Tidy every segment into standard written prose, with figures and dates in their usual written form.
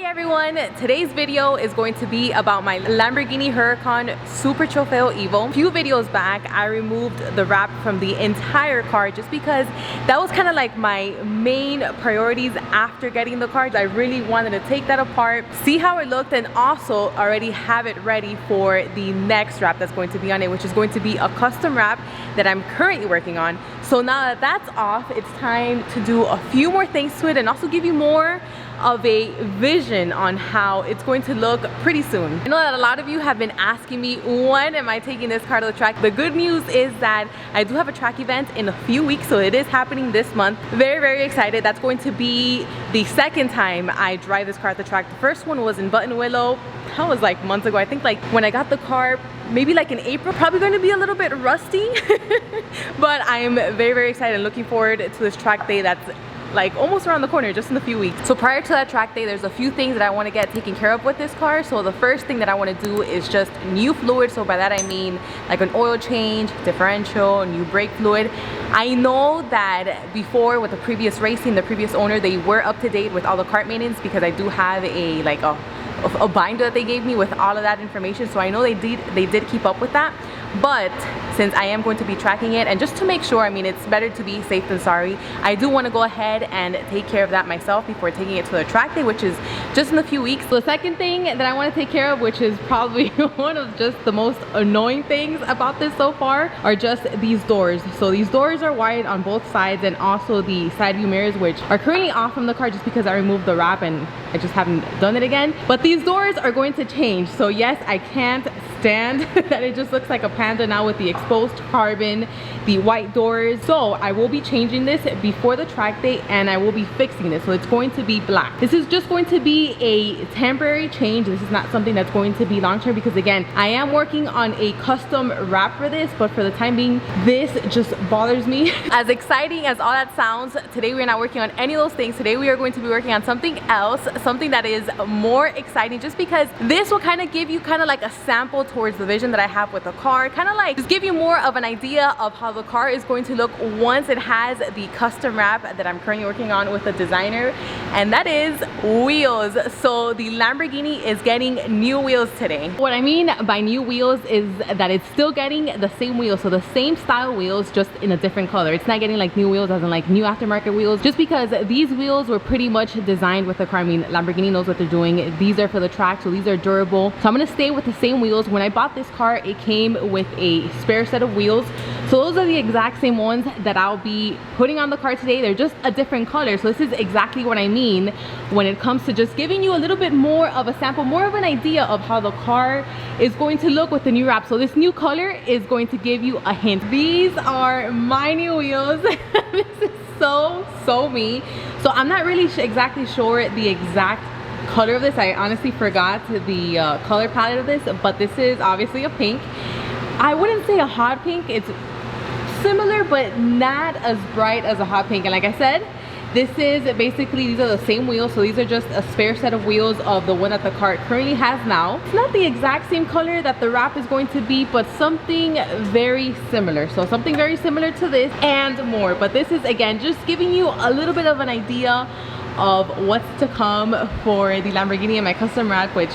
everyone, today's video is going to be about my Lamborghini Huracan Super Trofeo Evo. A few videos back I removed the wrap from the entire car just because that was kind of like my main priorities after getting the car. I really wanted to take that apart, see how it looked, and also already have it ready for the next wrap that's going to be on it, which is going to be a custom wrap that I'm currently working on. So now that that's off, it's time to do a few more things to it and also give you more of a vision on how it's going to look pretty soon. I know that a lot of you have been asking me, when am I taking this car to the track? The good news is that I do have a track event in a few weeks, so it is happening this month. Very excited. That's going to be the second time I drive this car at the track. The first one was in Buttonwillow. That was like months ago. I think like when I got the car, maybe like in April. Probably going to be a little bit rusty, but I am very excited and looking forward to this track day that's like almost around the corner, just in a few weeks. So prior to that track day, there's a few things that I want to get taken care of with this car. So the first thing that I want to do is just new fluid. So by that I mean like an oil change, differential, new brake fluid. I know that before with the previous racing, the previous owner, they were up to date with all the kart maintenance because I do have a binder that they gave me with all of that information. So I know they did keep up with that. But since I am going to be tracking it, and just to make sure, I mean, it's better to be safe than sorry, I do want to go ahead and take care of that myself before taking it to the track day, which is just in a few weeks. So the second thing that I want to take care of, which is probably one of just the most annoying things about this so far, are just these doors. So these doors are wired on both sides, and also the side view mirrors, which are currently off from the car just because I removed the wrap and I just haven't done it again. But these doors are going to change. So yes, I can't stand that it just looks like a Panda now with the exposed carbon, the white doors. So I will be changing this before the track day, and I will be fixing this. So it's going to be black. This is just going to be a temporary change. This is not something that's going to be long term because again, I am working on a custom wrap for this, but for the time being, this just bothers me. As exciting as all that sounds, today we are not working on any of those things. Today we are going to be working on something else, something that is more exciting, just because this will kind of give you kind of like a sample towards the vision that I have with the car, kind of like just give you more of an idea of how the car is going to look once it has the custom wrap that I'm currently working on with the designer, and that is wheels. So the Lamborghini is getting new wheels today. What I mean by new wheels is that it's still getting the same wheels, so the same style wheels, just in a different color. It's not getting like new wheels as in like new aftermarket wheels, just because these wheels were pretty much designed with the car. I mean, Lamborghini knows what they're doing. These are for the track, so these are durable. So I'm gonna stay with the same wheels. When I bought this car, it came with a spare set of wheels, so those are the exact same ones that I'll be putting on the car today. They're just a different color. So this is exactly what I mean when it comes to just giving you a little bit more of a sample, more of an idea of how the car is going to look with the new wrap. So this new color is going to give you a hint. These are my new wheels. This is so me. So I'm not really exactly sure the exact color of this. I honestly forgot the color palette of this, but this is obviously a pink. I wouldn't say a hot pink. It's similar but not as bright as a hot pink. And like I said, this is basically, these are the same wheels. So these are just a spare set of wheels of the one that the car currently has now. It's not the exact same color that the wrap is going to be, but something very similar. So something very similar to this and more. But this is again just giving you a little bit of an idea of what's to come for the Lamborghini and my custom wrap, which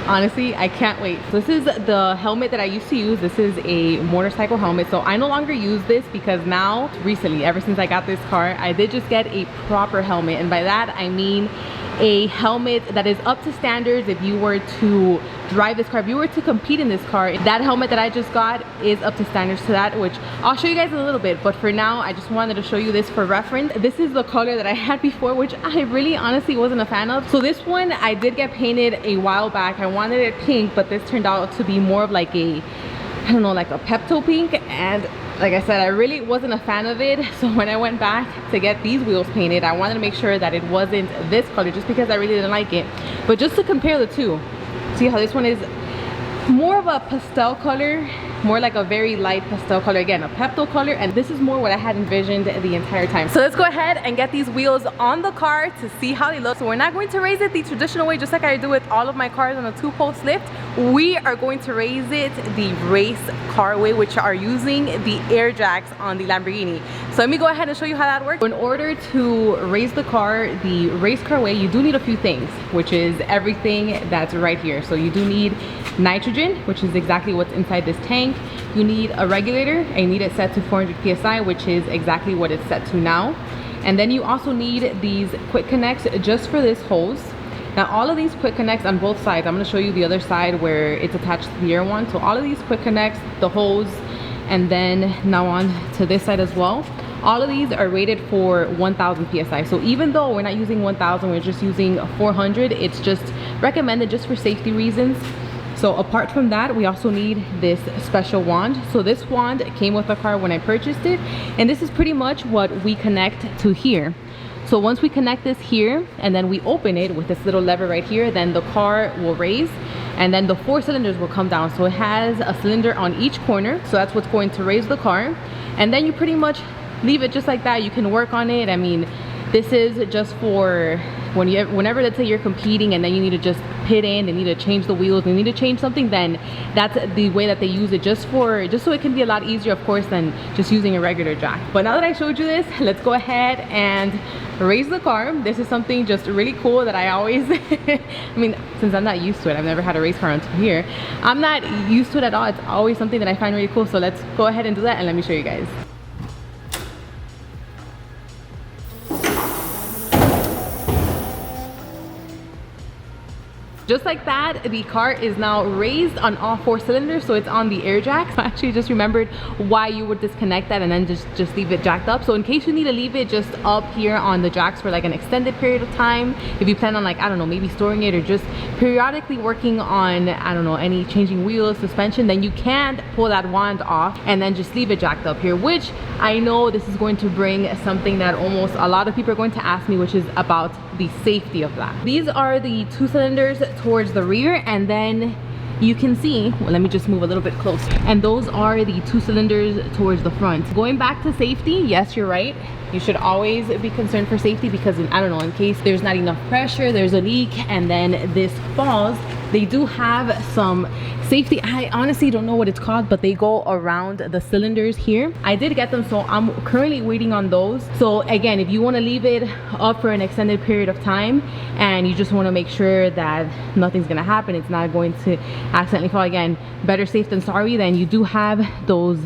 honestly I can't wait. So this is the helmet that I used to use. This is a motorcycle helmet, so I no longer use this because now recently, ever since I got this car, I did just get a proper helmet, and by that I mean a helmet that is up to standards. If you were to drive this car, if you were to compete in this car, that helmet that I just got is up to standards to that, which I'll show you guys in a little bit. But for now, I just wanted to show you this for reference. This is the color that I had before, which I really honestly wasn't a fan of. So this one I did get painted a while back. I wanted it pink, but this turned out to be more of like a, I don't know, like a Pepto pink, and like I said, I really wasn't a fan of it. So when I went back to get these wheels painted, I wanted to make sure that it wasn't this color just because I really didn't like it. But just to compare the two, see how this one is more of a pastel color, more like a very light pastel color, again a Pepto color, and this is more what I had envisioned the entire time. So let's go ahead and get these wheels on the car to see how they look. So we're not going to raise it the traditional way, just like I do with all of my cars on a 2-post lift. We are going to raise it the race car way, which are using the air jacks on the Lamborghini. So So let me go ahead and show you how that works. In order to raise the car the race car way, you do need a few things, which is everything that's right here. So you do need nitrogen, which is exactly what's inside this tank. You need a regulator, and you need it set to 400 psi, which is exactly what it's set to now. And then you also need these quick connects just for this hose. Now all of these quick connects on both sides, I'm going to show you the other side where it's attached to the air one. So all of these quick connects, the hose, and then now on to this side as well, all of these are rated for 1000 psi. So even though we're not using 1000, we're just using 400, it's just recommended just for safety reasons. So apart from that, we also need this special wand. So this wand came with the car when I purchased it, and this is pretty much what we connect to here. So once we connect this here and then we open it with this little lever right here, then the car will raise and then the 4 cylinders will come down. So it has a cylinder on each corner. So that's what's going to raise the car. And then you pretty much leave it just like that. You can work on it. I mean, this is just for whenever let's say you're competing and then you need to just pit in, they need to change the wheels, they need to change something, then that's the way that they use it, just so it can be a lot easier, of course, than just using a regular jack. But now that I showed you this, let's go ahead and raise the car. This is something just really cool that I always I mean, since I'm not used to it, I've never had a race car until here, I'm not used to it at all. It's always something that I find really cool. So let's go ahead and do that, and let me show you guys. Just like that, the car is now raised on all 4 cylinders, so it's on the air jack. So I actually just remembered why you would disconnect that and then just leave it jacked up. So in case you need to leave it just up here on the jacks for like an extended period of time, if you plan on, like, I don't know, maybe storing it or just periodically working on, I don't know, any changing wheels, suspension, then you can pull that wand off and then just leave it jacked up here, which I know this is going to bring something that almost a lot of people are going to ask me, which is about the safety of that. These are the 2 cylinders towards the rear, and then you can see, well, let me just move a little bit closer, and those are the 2 cylinders towards the front. Going back to safety, yes, you're right, you should always be concerned for safety, because I don't know, in case there's not enough pressure, there's a leak, and then this falls, they do have some safety, I honestly don't know what it's called, but they go around the cylinders here. I did get them, so I'm currently waiting on those. So again, if you want to leave it up for an extended period of time and you just want to make sure that nothing's going to happen, it's not going to accidentally fall, again, better safe than sorry, then you do have those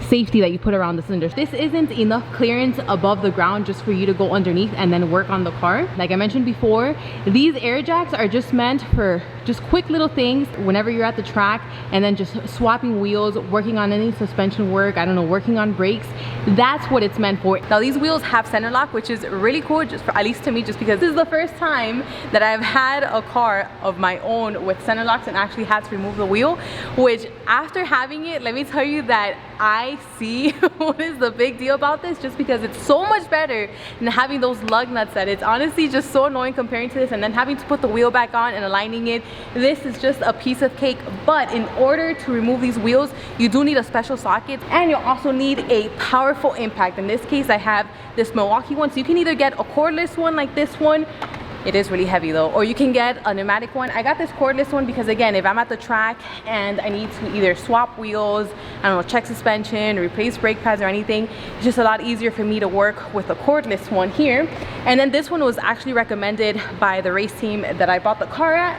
safety that you put around the cylinders. This isn't enough clearance above the ground just for you to go underneath and then work on the car. Like I mentioned before, these air jacks are just meant for just quick little things whenever you're at the track, and then just swapping wheels, working on any suspension work, I don't know, working on brakes. That's what it's meant for. Now these wheels have center lock, which is really cool, just for, at least to me, just because this is the first time that I've had a car of my own with center locks and actually had to remove the wheel, which after having it, let me tell you that I see what is the big deal about this, just because it's so much better than having those lug nuts that it's honestly just so annoying comparing to this, and then having to put the wheel back on and aligning it. This is just a piece of cake. But in order to remove these wheels, you do need a special socket, and you also need a powerful impact. In this case, I have this Milwaukee one, so you can either get a cordless one like this one. It is really heavy though, or you can get a pneumatic one. I got this cordless one because, again, if I'm at the track and I need to either swap wheels, I don't know, check suspension, replace brake pads or anything, it's just a lot easier for me to work with a cordless one here. And then this one was actually recommended by the race team that I bought the car at.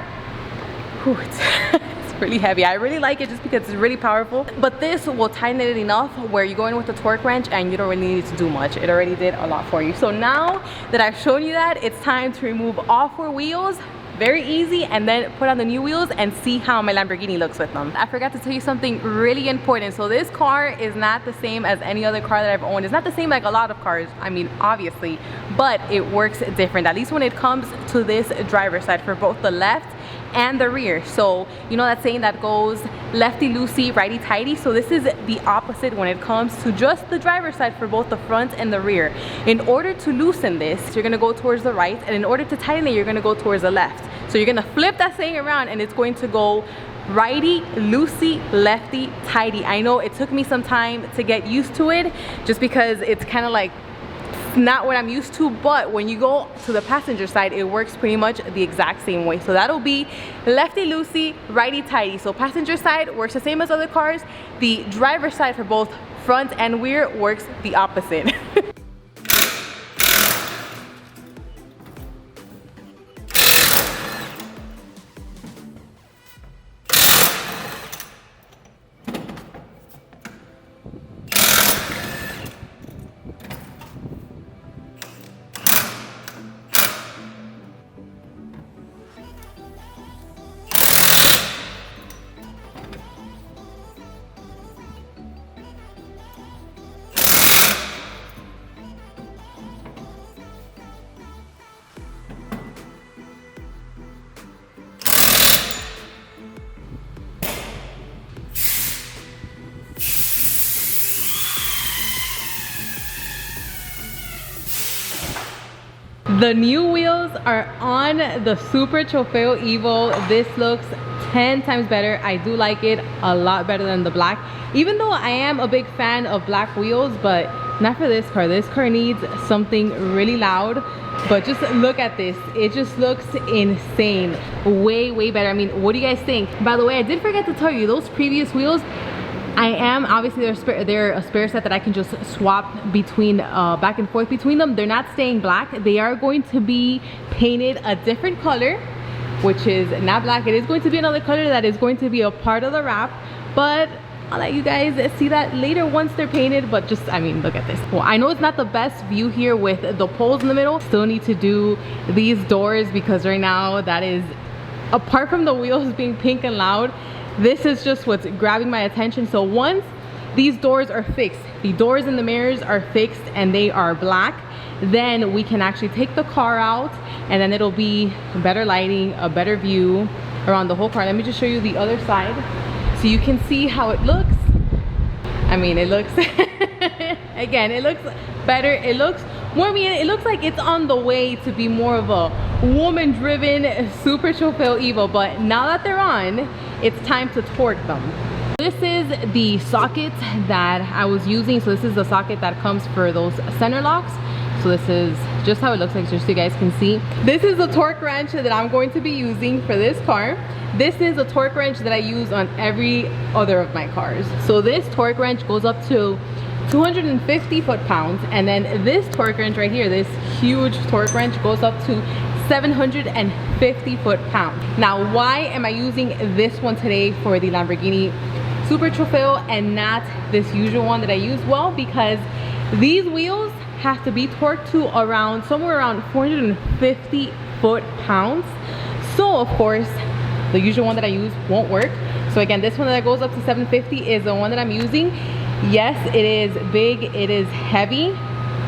Whew, it's really heavy. I really like it just because it's really powerful, but this will tighten it enough where you go in with a torque wrench and you don't really need to do much. It already did a lot for you. So now that I've shown you that, it's time to remove all 4 wheels. Very easy, and then put on the new wheels and see how my Lamborghini looks with them. I forgot to tell you something really important. So this car is not the same as any other car that I've owned. It's not the same like a lot of cars, I mean, obviously, but it works different, at least when it comes to this driver's side, for both the left and the rear. So you know that saying that goes lefty loosey, righty tighty? So this is the opposite when it comes to just the driver's side for both the front and the rear. In order to loosen this, you're gonna go towards the right, and in order to tighten it, you're gonna go towards the left. So you're gonna flip that saying around, and it's going to go righty loosey, lefty tighty. I know it took me some time to get used to it, just because it's kind of like not what I'm used to, but when you go to the passenger side, it works pretty much the exact same way. So that'll be lefty loosey, righty tighty. So passenger side works the same as other cars. The driver's side for both front and rear works the opposite. The new wheels are on the Super Trofeo Evo. This looks 10 times better. I do like it a lot better than the black, even though I am a big fan of black wheels, but not for this car. This car needs something really loud. But just look at this, it just looks insane. Way better. I mean, what do you guys think? By the way, I did forget to tell you, those previous wheels, I am obviously they're a spare set that I can just swap between back and forth between them. They're not staying black. They are going to be painted a different color, which is not black. It is going to be another color that is going to be a part of the wrap, but I'll let you guys see that later once they're painted. But just, I mean, look at this. Well, I know it's not the best view here with the poles in the middle. Still need to do these doors because right now that is, apart from the wheels being pink and loud, this is just what's grabbing my attention. So once these doors are fixed, the doors and the mirrors are fixed and they are black, then we can actually take the car out and then it'll be better lighting, a better view around the whole car. Let me just show you the other side so you can see how it looks. I mean, it looks again, it looks better. It looks more, I mean, it looks like it's on the way to be more of a woman-driven Super Trofeo Evo, but now that they're on, it's time to torque them. This is the socket that I was using. So this is the socket that comes for those center locks. So this is just how it looks like, just so you guys can see. This is the torque wrench that I'm going to be using for this car. This is a torque wrench that I use on every other of my cars. So this torque wrench goes up to 250 foot-pounds, and then this torque wrench right here, this huge torque wrench, goes up to 750 foot-pounds. Now, why am I using this one today for the Lamborghini Super Trofeo and not this usual one that I use? Well, because these wheels have to be torqued to around somewhere around 450 foot-pounds. So of course the usual one that I use won't work. So again, this one that goes up to 750 is the one that I'm using. Yes, it is big, it is heavy,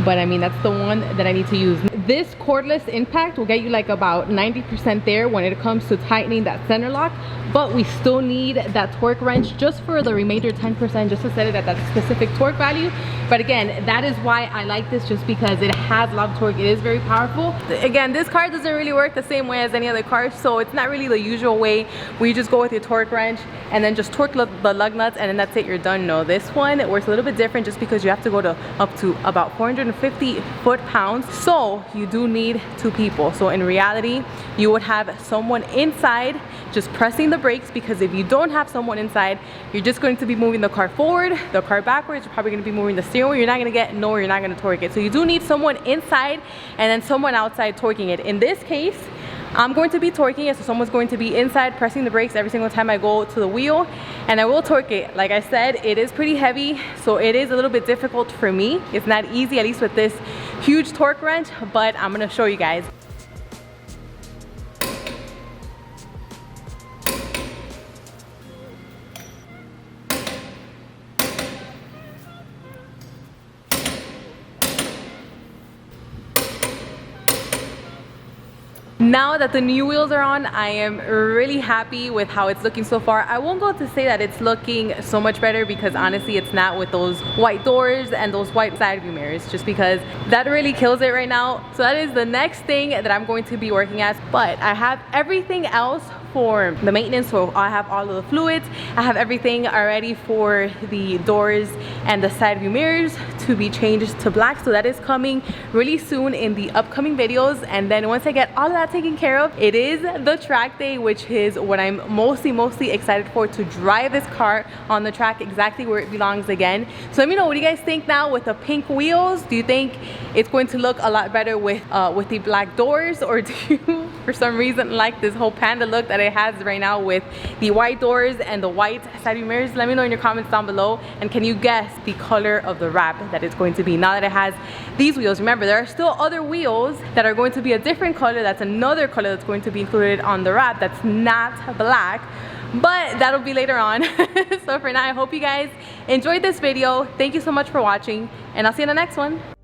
but I mean, that's the one that I need to use. This cordless impact will get you like about 90% there when it comes to tightening that center lock, but we still need that torque wrench just for the remainder 10%, just to set it at that specific torque value. But again, that is why I like this, just because it has a lot of torque. It is very powerful. Again, this car doesn't really work the same way as any other car, so it's not really the usual way where you just go with your torque wrench and then just torque the lug nuts and then that's it, you're done. No, this one, it works a little bit different just because you have to go to up to about 450 foot-pounds. So you do need two people. So in reality, you would have someone inside just pressing the brakes, because if you don't have someone inside, you're just going to be moving the car forward, the car backwards. You're probably going to be moving the steering wheel. You're not going to get nowhere. You're not going to torque it. So you do need someone inside and then someone outside torquing it. In this case, I'm going to be torquing it, so someone's going to be inside pressing the brakes every single time I go to the wheel, and I will torque it. Like I said, it is pretty heavy, so it is a little bit difficult for me. It's not easy, at least with this huge torque wrench, but I'm going to show you guys. Now that the new wheels are on, I am really happy with how it's looking so far. I won't go to say that it's looking so much better, because honestly it's not, with those white doors and those white side view mirrors, just because that really kills it right now. So that is the next thing that I'm going to be working at. But I have everything else for the maintenance, so I have all of the fluids. I have everything already for the doors and the side view mirrors to be changed to black, so that is coming really soon in the upcoming videos. And then once I get all of that taken care of, it is the track day, which is what I'm mostly excited for, to drive this car on the track exactly where it belongs again. So let me know, what do you guys think now with the pink wheels? Do you think it's going to look a lot better with the black doors, or do you for some reason like this whole panda look that it has right now with the white doors and the white side view mirrors? Let me know in your comments down below. And can you guess the color of the wrap that it's going to be now that it has these wheels? Remember, there are still other wheels that are going to be a different color. That's another color that's going to be included on the wrap that's not black, but that'll be later on. So for now, I hope you guys enjoyed this video. Thank you so much for watching, and I'll see you in the next one.